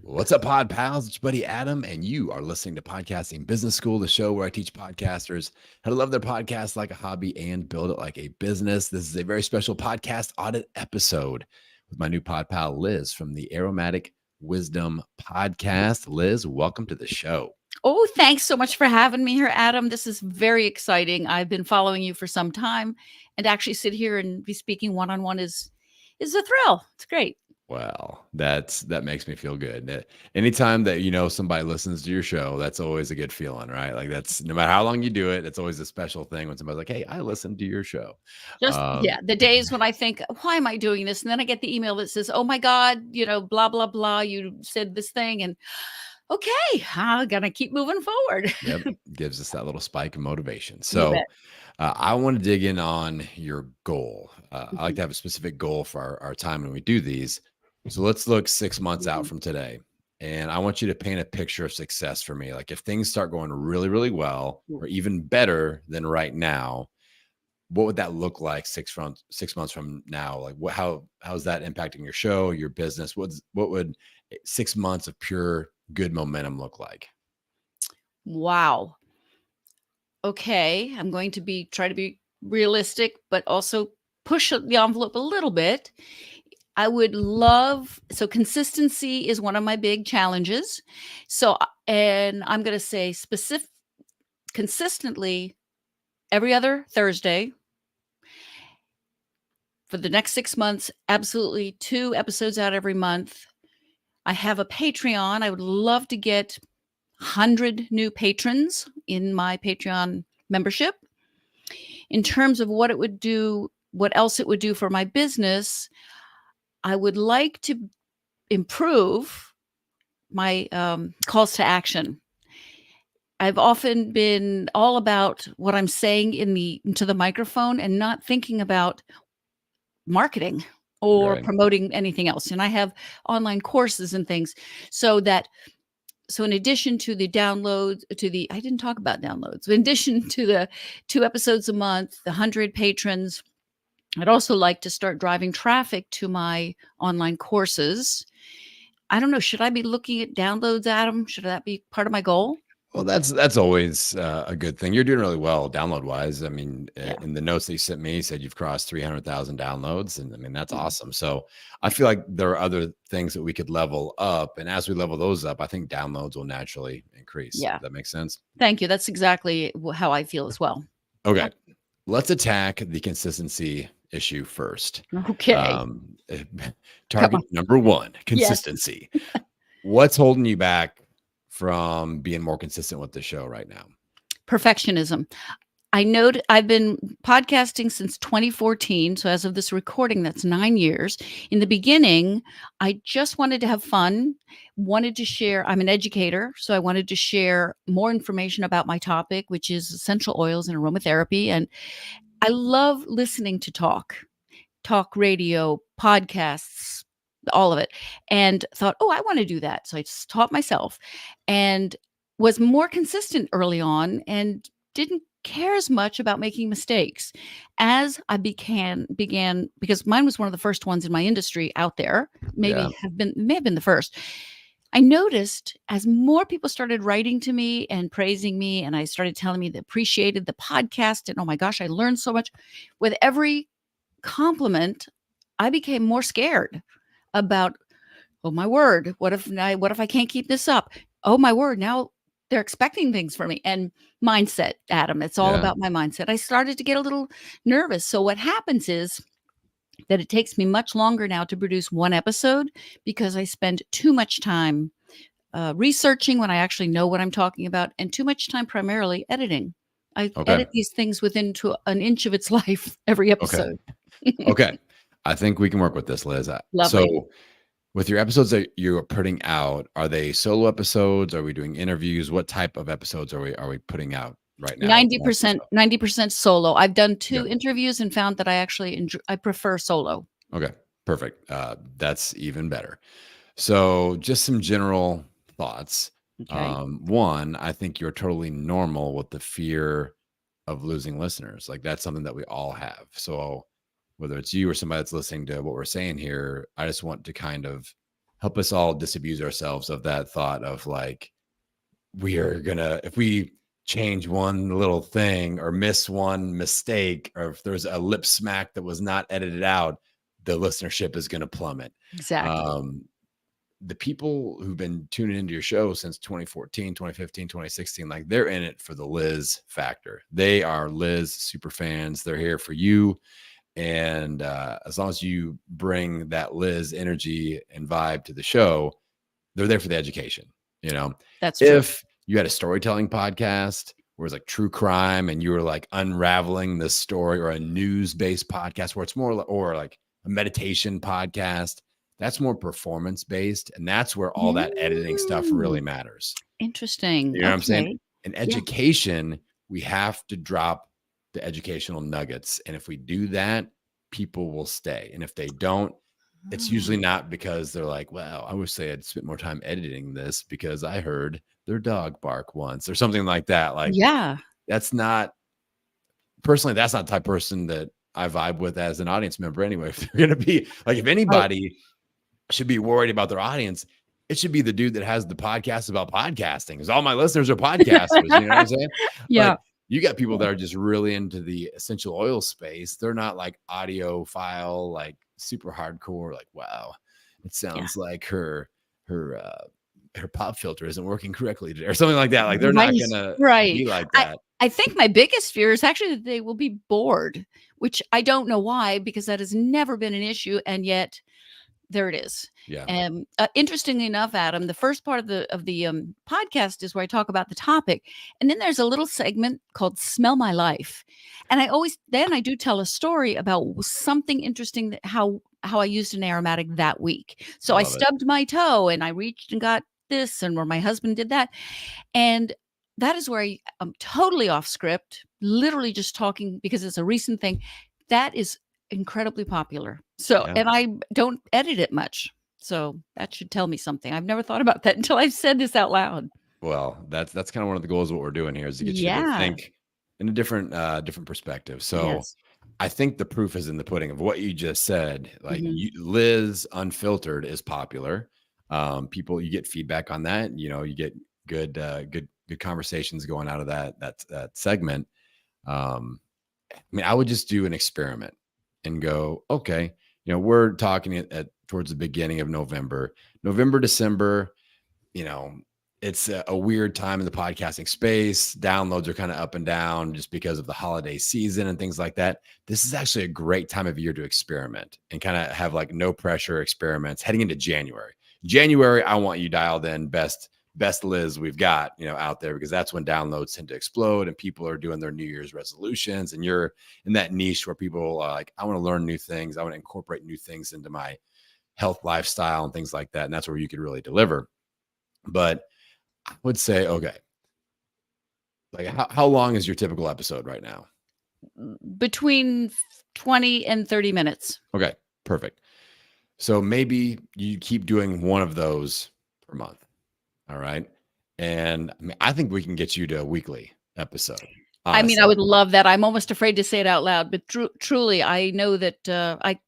What's up, pod pals? It's your buddy Adam, and you are listening to Podcasting Business School, the show where I teach podcasters how to love their podcast like a hobby and build it like a business. This is a very special podcast audit episode with my new pod pal, Liz, from the Aromatic Wisdom podcast. Liz, welcome to the show. Oh, thanks so much for having me here, Adam. This is very exciting. I've been following you for some time, and to actually sit here and be speaking one-on-one is a thrill. It's great. Well, that makes me feel good. Anytime that somebody listens to your show, that's always a good feeling, right? Like that's no matter how long you do it, it's always a special thing when somebody's like, "Hey, I listened to your show." The days when I think, why am I doing this? And then I get the email that says, oh my God, blah, blah, blah. You said this thing. And okay, I'm going to keep moving forward. Yep, gives us that little spike of motivation. You So bet. I want to dig in on your goal. I like Mhm. to have a specific goal for our time when we do these. So let's look 6 months out from today. And I want you to paint a picture of success for me. Like if things start going really, really well, or even better than right now, what would that look like 6 months from now? Like how's that impacting your show, your business? What would 6 months of pure good momentum look like? Wow. Okay, I'm going to try to be realistic, but also push the envelope a little bit. I would love so consistency is one of my big challenges. And I'm going to say consistently every other Thursday for the next 6 months, absolutely 2 episodes out every month. I have a Patreon. I would love to get 100 new patrons in my Patreon membership. In terms of what else it would do for my business, I would like to improve my calls to action. I've often been all about what I'm saying into the microphone and not thinking about marketing or Right. promoting anything else. And I have online courses and things so in addition to the downloads I didn't talk about downloads. In addition to the 2 episodes a month, the 100 patrons, I'd also like to start driving traffic to my online courses. I don't know. Should I be looking at downloads, Adam? Should that be part of my goal? Well, that's always a good thing. You're doing really well download wise. I mean, Yeah. in the notes that you sent me, you said you've crossed 300,000 downloads, and I mean that's Mhm. awesome. So I feel like there are other things that we could level up, and as we level those up, I think downloads will naturally increase. Yeah. Does that make sense? Thank you. That's exactly how I feel as well. Okay, let's attack the consistency issue first. Okay. Eh, Come on. target number one: Yes. consistency. What's holding you back from being more consistent with the show right now? Perfectionism. I know I've been podcasting since 2014. So as of this recording, that's 9 years. In the beginning, I just wanted to have fun, wanted to share. I'm an educator, so I wanted to share more information about my topic, which is essential oils and aromatherapy. And I love listening to talk radio, podcasts, all of it, and thought, oh, I want to do that. So I just taught myself and was more consistent early on and didn't care as much about making mistakes as I began because mine was one of the first ones in my industry out there, may Yeah. have been the first. I noticed as more people started writing to me and praising me, and I started telling me they appreciated the podcast, and oh my gosh, I learned so much. With every compliment, I became more scared about, oh my word, what if I can't keep this up? Oh my word, now they're expecting things from me. And mindset, Adam, it's all Yeah. about my mindset. I started to get a little nervous. So what happens is that it takes me much longer now to produce one episode because I spend too much time researching when I actually know what I'm talking about, and too much time primarily editing. I Okay. edit these things within to an inch of its life every Okay. episode. Okay. I think we can work with this, Liz. Lovely. So with your episodes that you're putting out, are they solo episodes? Are we doing interviews? What type of episodes are we putting out right now? 90% solo. I've done 2 Okay. interviews and found that I actually I prefer solo. Okay. Perfect. That's even better. So just some general thoughts. Okay. One, I think you're totally normal with the fear of losing listeners. Like that's something that we all have. So whether it's you or somebody that's listening to what we're saying here, I just want to kind of help us all disabuse ourselves of that thought of like, we are gonna, if we change one little thing or miss one mistake, or if there's a lip smack that was not edited out, the listenership is going to plummet. Exactly. The people who've been tuning into your show since 2014, 2015, 2016, like they're in it for the Liz factor. They are Liz super fans. They're here for you. And as long as you bring that Liz energy and vibe to the show, they're there for the education. You know, That's true. if you had a storytelling podcast where it's like true crime and you were like unraveling this story, or a news-based podcast where it's more, or like a meditation podcast, that's more performance-based. And that's where all that editing stuff really matters. Interesting. You know what I'm saying? Okay. In education, we have to drop the educational nuggets. And if we do that, people will stay. And if they don't, it's usually not because they're like, well, I wish they had spent more time editing this because I heard their dog bark once or something like that. Like, Yeah. that's not, personally, that's not the type of person that I vibe with as an audience member anyway. If they're going to be like, if anybody should be worried about their audience, it should be the dude that has the podcast about podcasting, because all my listeners are podcasters. You know what I'm saying? Yeah. Like, you got people that are just really into the essential oil space. They're not like audiophile, like super hardcore. Like, wow, it sounds like her pop filter isn't working correctly today, or something like that. Like, they're not gonna be like that. I think my biggest fear is actually that they will be bored, which I don't know why, because that has never been an issue, and yet there it is. Yeah. And interestingly enough, Adam, the first part of the podcast is where I talk about the topic, and then there's a little segment called "Smell My Life," and I do tell a story about something interesting, that how I used an aromatic that week. So I stubbed my toe and I reached and got this, and where my husband did that, and that is where I'm totally off script, literally just talking because it's a recent thing. That is incredibly popular. So, and I don't edit it much. So that should tell me something. I've never thought about that until I've said this out loud. Well, that's kind of one of the goals of what we're doing here, is to get you to think in a different perspective. So I think the proof is in the pudding of what you just said. Like, Liz Unfiltered is popular. People, you get feedback on that. You know, you get good conversations going out of that segment. I mean, I would just do an experiment and go, okay, you know, we're talking at towards the beginning of November, December, you know, it's a weird time in the podcasting space. Downloads are kind of up and down just because of the holiday season and things like that. This is actually a great time of year to experiment and kind of have like no pressure experiments heading into January. I want you dialed in, best Liz we've got, you know, out there, because that's when downloads tend to explode and people are doing their New Year's resolutions. And you're in that niche where people are like, I want to learn new things. I want to incorporate new things into my health lifestyle and things like that. And that's where you could really deliver. But I would say, okay, like how long is your typical episode right now? Between 20 and 30 minutes. Okay, perfect. So maybe you keep doing one of those per month. All right. And I mean, I think we can get you to a weekly episode. Honestly. I mean, I would love that. I'm almost afraid to say it out loud, but truly, I know that I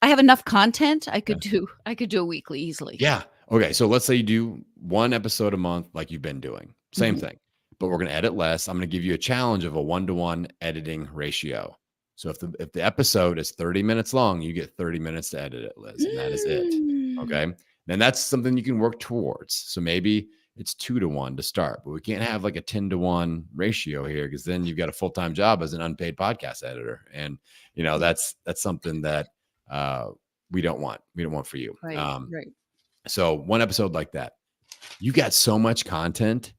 have enough content. I could do a weekly easily. Yeah. Okay. So let's say you do one episode a month, like you've been doing. Same thing, but we're going to edit less. I'm going to give you a challenge of a 1-to-1 editing ratio. So if the episode is 30 minutes long, you get 30 minutes to edit it, Liz, and that is it. Okay. Then that's something you can work towards. So maybe it's 2-to-1 to start, but we can't have like a 10-to-1 ratio here, because then you've got a full-time job as an unpaid podcast editor. And, you know, that's something that we don't want. We don't want for you. Right. So one episode like that, you got so much content.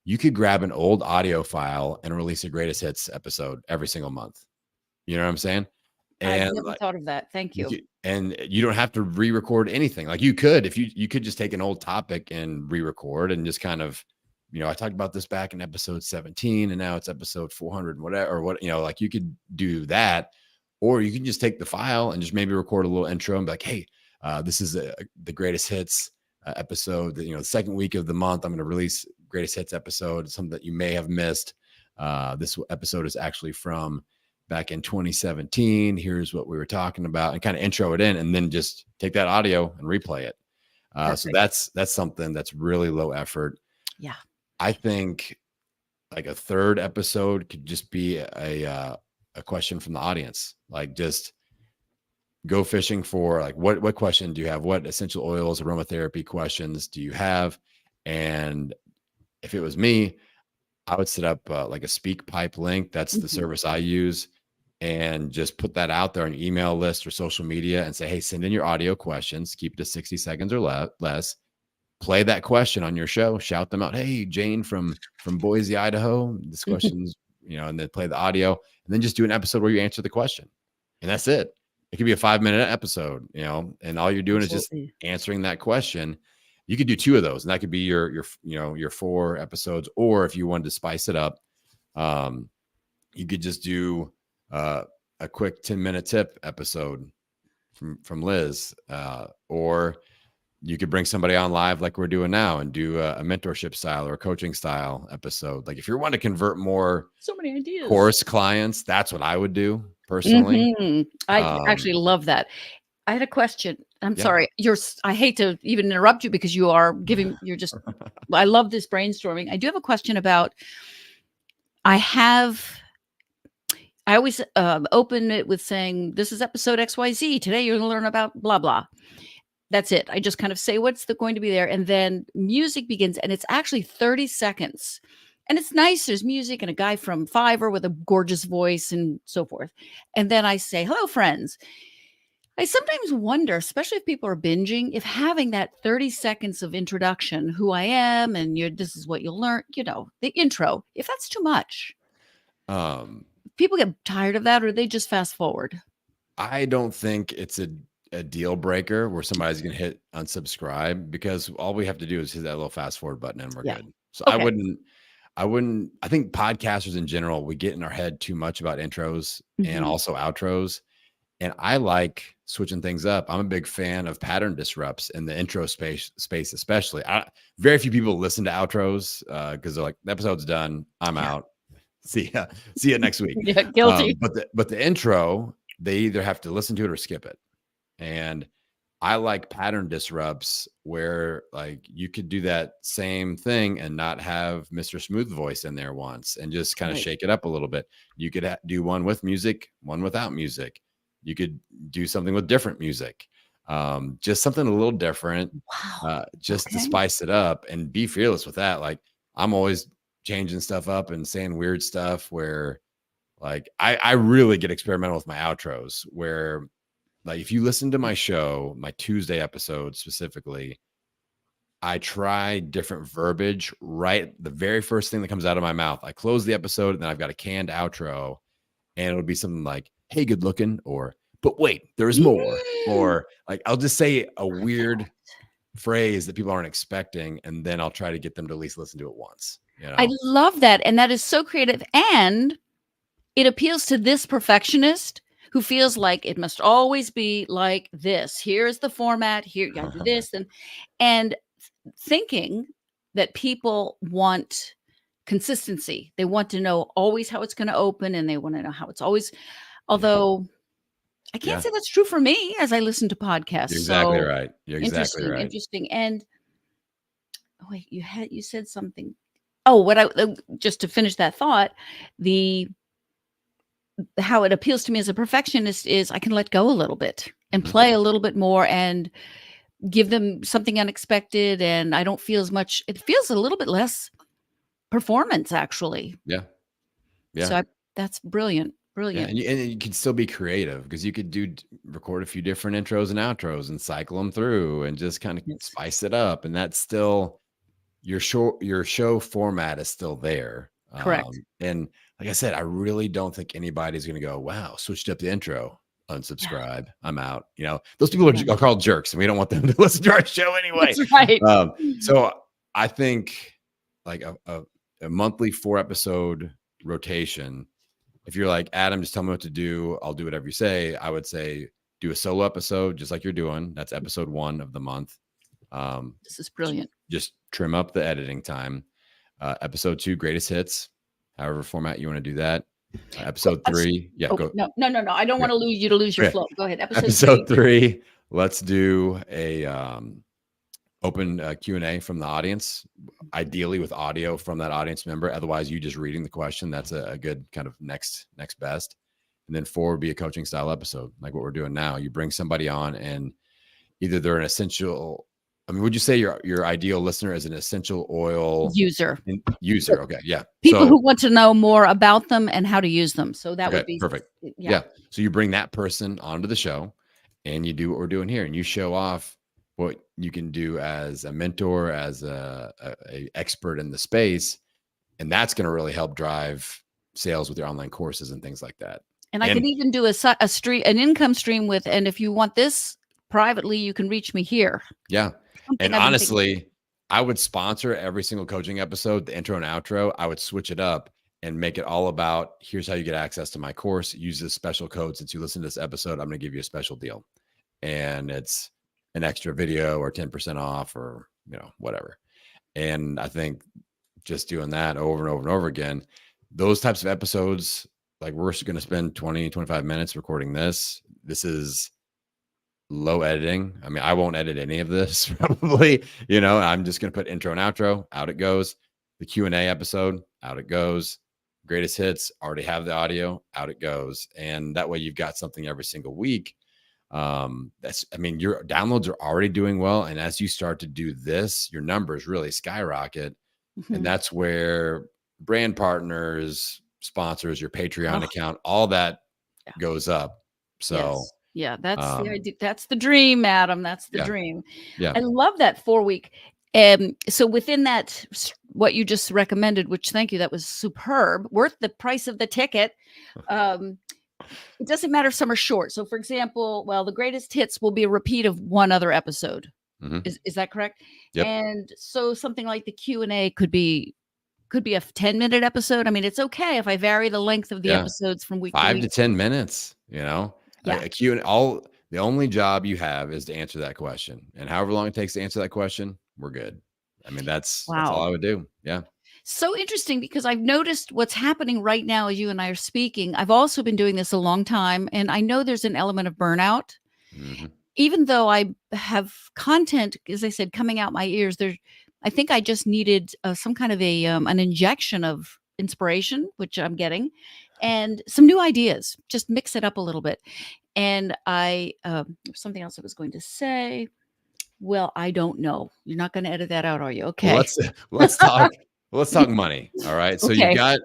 You could grab an old audio file and release a greatest hits episode every single month. You know what I'm saying? And I've never thought of that. Thank you. And you don't have to re-record anything. Like, you could, if you could just take an old topic and re-record and just kind of, you know, I talked about this back in episode 17 and now it's episode 400 and whatever, or what, you know, like you could do that, or you can just take the file and just maybe record a little intro and be like, hey, this is the greatest hits episode that, you know, the second week of the month, I'm going to release greatest hits episode, something that you may have missed. This episode is actually from back in 2017. Here's what we were talking about, and kind of intro it in, and then just take that audio and replay it. So Perfect. that's something that's really low effort. Yeah. I think like a third episode could just be a question from the audience. Like just go fishing for like what question do you have? What essential oils, aromatherapy questions do you have? And if it was me, I would set up like a speak pipe link. That's the Mhm. service I use. And just put that out there on your email list or social media and say, hey, send in your audio questions, keep it to 60 seconds or less. Play that question on your show, shout them out. Hey, Jane from Boise, Idaho. This question's, and then play the audio and then just do an episode where you answer the question. And that's it. It could be a 5-minute episode, and all you're doing is just Absolutely. answering that question. You could do 2 of those, and that could be your 4 episodes. Or if you wanted to spice it up, um, you could just do a quick 10-minute tip episode from Liz, or you could bring somebody on live like we're doing now and do a mentorship style or a coaching style episode. Like if you're wanting to convert more So many ideas. course clients, that's what I would do personally. I Um, actually love that. I had a question. I'm yeah. sorry. I hate to even interrupt you because you're just, I love this brainstorming. I do have a question about, I have, I always open it with saying, this is episode XYZ. Today you're going to learn about blah, blah. That's it. I just kind of say what's going to be there. And then music begins, and it's actually 30 seconds. And it's nice. There's music and a guy from Fiverr with a gorgeous voice and so forth. And then I say, hello, friends. I sometimes wonder, especially if people are binging, if having that 30 seconds of introduction, who I am, and this is what you'll learn, the intro, if that's too much. Um, People get tired of that, or they just fast forward. I don't think it's a deal breaker where somebody's going to hit unsubscribe, because all we have to do is hit that little fast forward button and we're Yeah. good. So Okay. I think podcasters in general, we get in our head too much about intros and Mhm. also outros. And I like switching things up. I'm a big fan of pattern disrupts in the intro space, especially. Very few people listen to outros because they're like, the episode's done. I'm Yeah. out. See ya next week. Yeah. Guilty. But the intro, they either have to listen to it or skip it. And I like pattern disrupts where like you could do that same thing and not have Mr. Smooth Voice in there once and just kind of Right. shake it up a little bit. You could do one with music, one without music. You could do something with different music. Just something a little different, Wow. just to Okay. spice it up and be fearless with that. Like I'm always changing stuff up and saying weird stuff where like I really get experimental with my outros where like if you listen to my show, my Tuesday episode specifically, I try different verbiage right the very first thing that comes out of my mouth. I close the episode and then I've got a canned outro and it'll be something like, hey, good looking, or but wait, there's more. Mm, Or like I'll just say a love that. weird phrase that people aren't expecting, and then I'll try to get them to at least listen to it once, I love that, and that is so creative, and it appeals to this perfectionist who feels like it must always be like this. Here's the format. Here, you gotta do this, and thinking that people want consistency. They want to know always how it's going to open, and they want to know how it's always. Yeah. Although I can't Yeah. say that's true for me as I listen to podcasts. You're exactly So right. You're exactly interesting, right. interesting. And oh, wait, you said something. Oh, what I just to finish that thought, the how it appeals to me as a perfectionist is I can let go a little bit and Mhm. play a little bit more and give them something unexpected, and I don't feel as much. It feels a little bit less performance actually. Yeah. So Yeah. that's brilliant, Yeah, brilliant. and you can still be creative because you could record a few different intros and outros and cycle them through and just kind of Yes, spice it up, and that's still your show format is still there. correct. And like I said, I really don't think anybody's going to go, "Wow, switched up the intro, Yeah, unsubscribe, I'm out." Those people yeah, are called jerks, and we don't want them to listen to our show anyway. that's right. So I think like a monthly 4-episode rotation. If you're like, Adam, just tell me what to do, I'll do whatever you say. I would say do a solo episode just like you're doing. That's episode 1 of the month. Um, This is brilliant. just trim up the editing time. Episode 2, greatest hits, however format you want to do that. Episode Let's 3, yeah, oh, go. no, no, no, no, I don't Okay. wanna lose you to lose your Okay. flow. Go ahead. Episode 3. Episode 3, let's do a open Q&A from the audience, ideally with audio from that audience member. Otherwise, you just reading the question. That's a good kind of next best. And then 4 would be a coaching style episode, like what we're doing now. You bring somebody on, and either they're an essential. I mean, would you say your ideal listener is an essential oil User. user? Okay, yeah. People So who want to know more about them and how to use them. So that okay, would be perfect. yeah. Yeah. So you bring that person onto the show, and you do what we're doing here, and you show off what you can do as a mentor, as a expert in the space, and that's going to really help drive sales with your online courses and things like that. And I can even do an income stream with, and if you want this privately, you can reach me here. Yeah. Something And I've been thinking. honestly, I would sponsor every single coaching episode, the intro and outro. I would switch it up and make it all about, here's how you get access to my course. Use this special code. Since you listen to this episode, I'm going to give you a special deal. And it's an extra video or 10% off or, whatever. And I think just doing that over and over and over again, those types of episodes, like we're going to spend 20, 25 minutes recording this. This is low editing. I mean, I won't edit any of this probably, I'm just going to put intro and outro, out it goes. The Q&A episode, out it goes. Greatest hits, already have the audio, out it goes. And that way you've got something every single week. Your downloads are already doing well. And as you start to do this, your numbers really skyrocket. Mm-hmm. And that's where brand partners, sponsors, your Patreon account, all that goes up. So yes. Yeah, that's the idea. That's the dream, Adam. That's the dream. Yeah. I love that 4-week. So within that, what you just recommended, which thank you, that was superb, worth the price of the ticket. It doesn't matter if some are short. So for example, the greatest hits will be a repeat of one other episode. Mm-hmm. Is that correct? Yep. And so something like the Q&A could be a 10-minute episode. I mean, it's okay if I vary the length of the episodes from week 5 to week. to 10 minutes, a Q&A, the only job you have is to answer that question. And however long it takes to answer that question, we're good. I mean, that's all I would do. Yeah. So interesting, because I've noticed what's happening right now as you and I are speaking. I've also been doing this a long time, and I know there's an element of burnout. Mm-hmm. Even though I have content, as I said, coming out my ears, I think I just needed some kind of an injection of inspiration, which I'm getting, and some new ideas. Just mix it up a little bit. And something else I was going to say. Well, I don't know. You're not going to edit that out, are you? Okay. Well, let's talk. Let's talk money. All right. So you got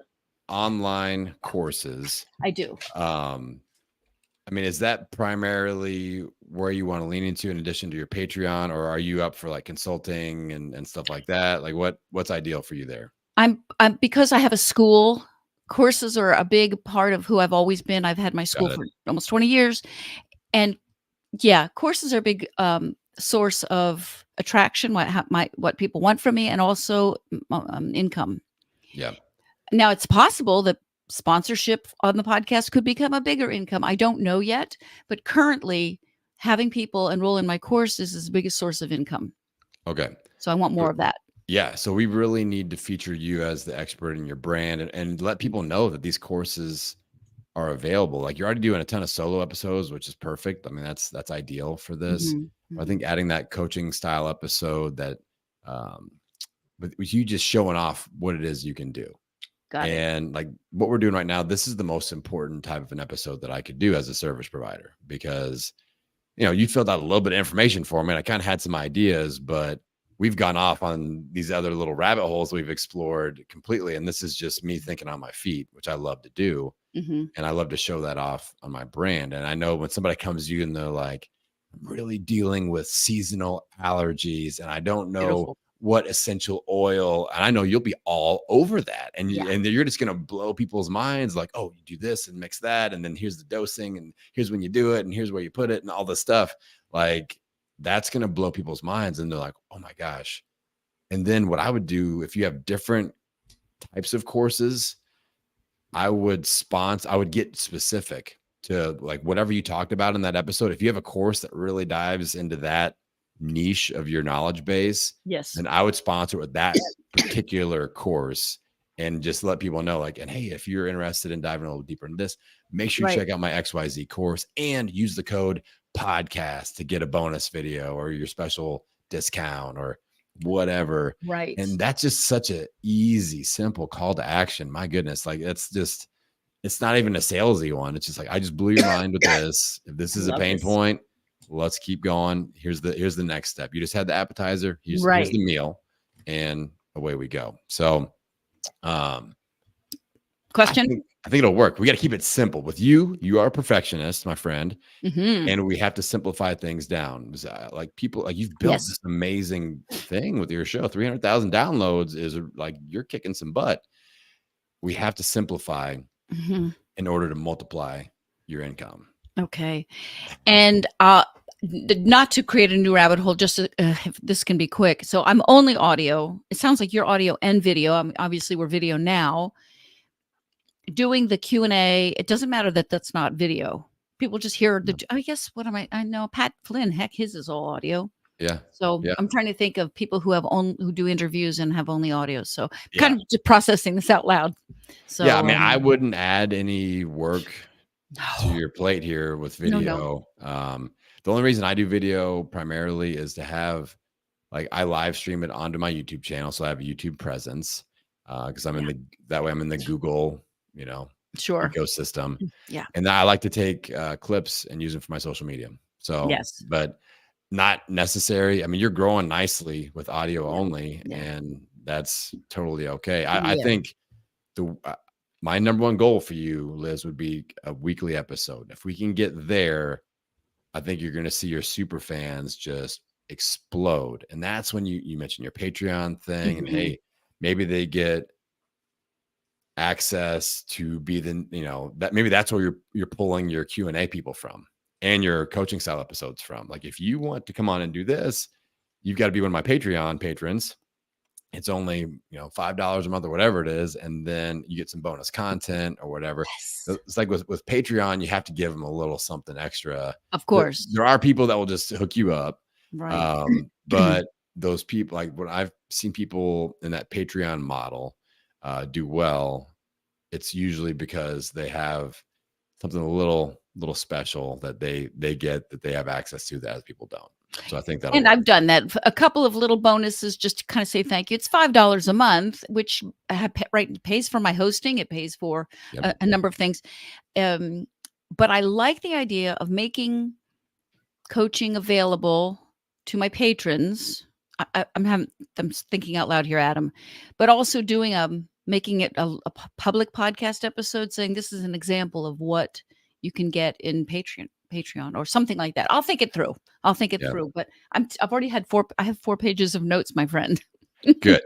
online courses. I do. I mean, is that primarily where you want to lean into in addition to your Patreon, or are you up for like consulting and stuff like that? Like what's ideal for you there? I'm because I have a school. Courses are a big part of who I've always been. I've had my school for almost 20 years. And courses are a big source of attraction, what people want from me, and also income. Yeah. Now it's possible that sponsorship on the podcast could become a bigger income. I don't know yet, but currently having people enroll in my courses is the biggest source of income. Okay. So I want more of that. Yeah. So we really need to feature you as the expert in your brand and let people know that these courses are available. Like you're already doing a ton of solo episodes, which is perfect. I mean, that's ideal for this. Mm-hmm. I think adding that coaching style episode that, with you just showing off what it is you can do. Got it. And like what we're doing right now, this is the most important type of an episode that I could do as a service provider, because, you filled out a little bit of information for me and I kind of had some ideas, but we've gone off on these other little rabbit holes we've explored completely. And this is just me thinking on my feet, which I love to do. Mm-hmm. And I love to show that off on my brand. And I know when somebody comes to you and they're like, I'm really dealing with seasonal allergies and I don't know what essential oil, and I know you'll be all over that. And you're just going to blow people's minds like, oh, you do this and mix that. And then here's the dosing and here's when you do it and here's where you put it and all this stuff. Like that's going to blow people's minds. And they're like, oh my gosh. And then what I would do if you have different types of courses, I would get specific to like whatever you talked about in that episode. If you have a course that really dives into that niche of your knowledge base, yes, then I would sponsor with that particular course and just let people know like, and hey, if you're interested in diving a little deeper into this, make sure you check out my XYZ course and use the code podcast to get a bonus video or your special discount or whatever. Right. And that's just such a easy, simple call to action. My goodness. Like it's not even a salesy one. It's just like, I just blew your mind with this. If this I is a love pain this. point, let's keep going. Here's the next step. You just had the appetizer. Here's Right. the meal, and away we go. So, Question? I think it'll work. We got to keep it simple. With you, you are a perfectionist, my friend, Mhm. and we have to simplify things down. Like people, like you've built Yes. this amazing thing with your show. 300,000 downloads is like you're kicking some butt. We have to simplify Mhm. in order to multiply your income. Okay. And not to create a new rabbit hole, just if this can be quick. So I'm only audio. It sounds like you're audio and video. Obviously, we're video now. Doing the Q&A, it doesn't matter that that's not video. People just hear I guess, what am I know Pat Flynn, heck, his is all audio. Yeah. So Yeah. I'm trying to think of people who do interviews and have only audio. So Yeah. kind of just processing this out loud. So yeah, I mean, I wouldn't add any work to no. your plate here with No. video. The only reason I do video primarily is to have, like, I live stream it onto my YouTube channel, so I have a YouTube presence, because I'm in that way I'm in the Google, Sure. ecosystem, Yeah. and I like to take clips and use them for my social media. So, Yes. but not necessary. I mean, you're growing nicely with audio only, Yeah. and that's totally okay. I Yeah. think my number one goal for you, Liz, would be a weekly episode. If we can get there, I think you're going to see your super fans just explode. And that's when you mentioned your Patreon thing, and Mhm. hey, maybe they get access to be that maybe that's where you're pulling your Q&A people from and your coaching style episodes from. Like, if you want to come on and do this, you've got to be one of my Patreon patrons. It's only, $5 a month or whatever it is. And then you get some bonus content or whatever. Yes. It's like with Patreon, you have to give them a little something extra. Of course. There are people that will just hook you up. Right. But those people, like when I've seen people in that Patreon model do well, it's usually because they have something a little special that they get, that they have access to that other people don't. So I think that'll And work. I've done that. A couple of little bonuses just to kind of say thank you. It's $5 a month, which pays for my hosting. It pays for Yep. a number of things. But I like the idea of making coaching available to my patrons. I'm thinking out loud here, Adam, but also making it a public podcast episode, saying this is an example of what you can get in Patreon or something like that. I'll think it through. But I've already had I have 4 pages of notes, my friend. Good.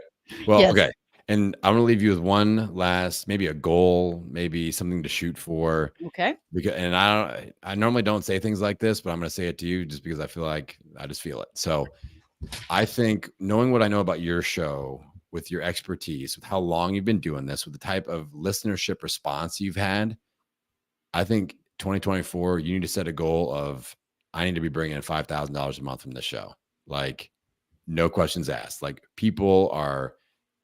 Well, Yes. okay. And I'm going to leave you with one last, maybe a goal, maybe something to shoot for. Okay. And I normally don't say things like this, but I'm going to say it to you just because I feel like I just feel it. So I think, knowing what I know about your show, with your expertise, with how long you've been doing this, with the type of listenership response you've had, I think 2024, you need to set a goal of, I need to be bringing in $5,000 a month from this show. Like, no questions asked. Like, people are,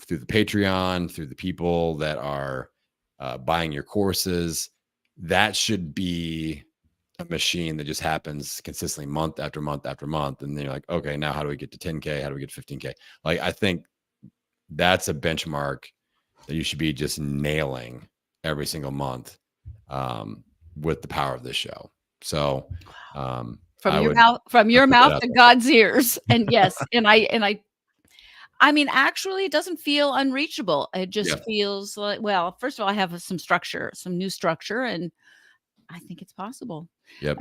through the Patreon, through the people that are buying your courses, that should be a machine that just happens consistently month after month after month. And then you're like, okay, now how do we get to 10K? How do we get to 15K? Like, I think that's a benchmark that you should be just nailing every single month with the power of this show. So From your mouth to God's ears. And yes, I mean, actually, it doesn't feel unreachable. It just feels like, well, first of all, I have some new structure, and I think it's possible. Yep.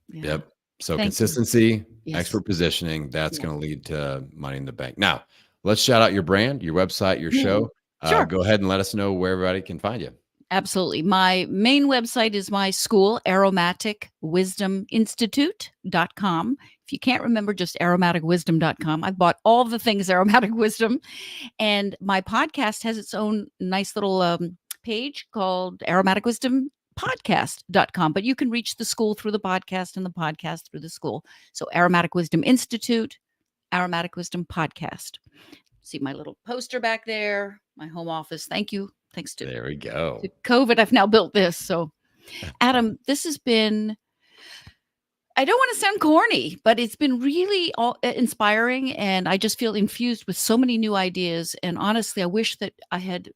Yeah. Yep. So Thank consistency, you. expert positioning, that's going to lead to money in the bank. Now, let's shout out your brand, your website, your show. Sure. Go ahead and let us know where everybody can find you. Absolutely. My main website is my school, aromaticwisdominstitute.com. If you can't remember, just aromaticwisdom.com. I've bought all the things Aromatic Wisdom. And my podcast has its own nice little page called Aromatic Wisdom podcast.com, but you can reach the school through the podcast and the podcast through the school. So Aromatic Wisdom Institute, Aromatic Wisdom Podcast. See my little poster back there, my home office. Thank you. Thanks to there we go. To COVID, I've now built this. So Adam, this has been, I don't want to sound corny, but it's been really inspiring, and I just feel infused with so many new ideas. And honestly, I wish that I had,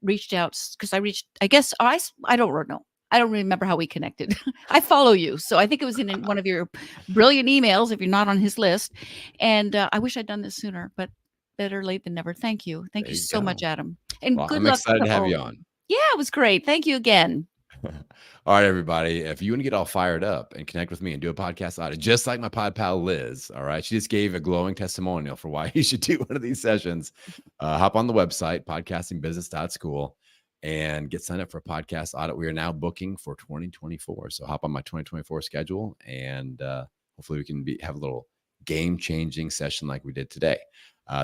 reached out, because I guess I don't know. I don't remember how we connected. I follow you, so I think it was in one of your brilliant emails. If you're not on his list, and I wish I'd done this sooner, but better late than never. Thank you, thank There you you so much, go. Adam, and Well, good I'm luck excited to to have all you of you. on. Yeah, it was great. Thank you again. All right, everybody. If you want to get all fired up and connect with me and do a podcast audit, just like my pod pal Liz, all right, she just gave a glowing testimonial for why you should do one of these sessions. Hop on the website, podcastingbusiness.school, and get signed up for a podcast audit. We are now booking for 2024. So hop on my 2024 schedule, and hopefully we can have a little game-changing session like we did today.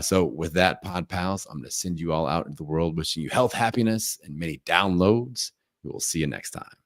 So with that, pod pals, I'm going to send you all out into the world, wishing you health, happiness, and many downloads. We will see you next time.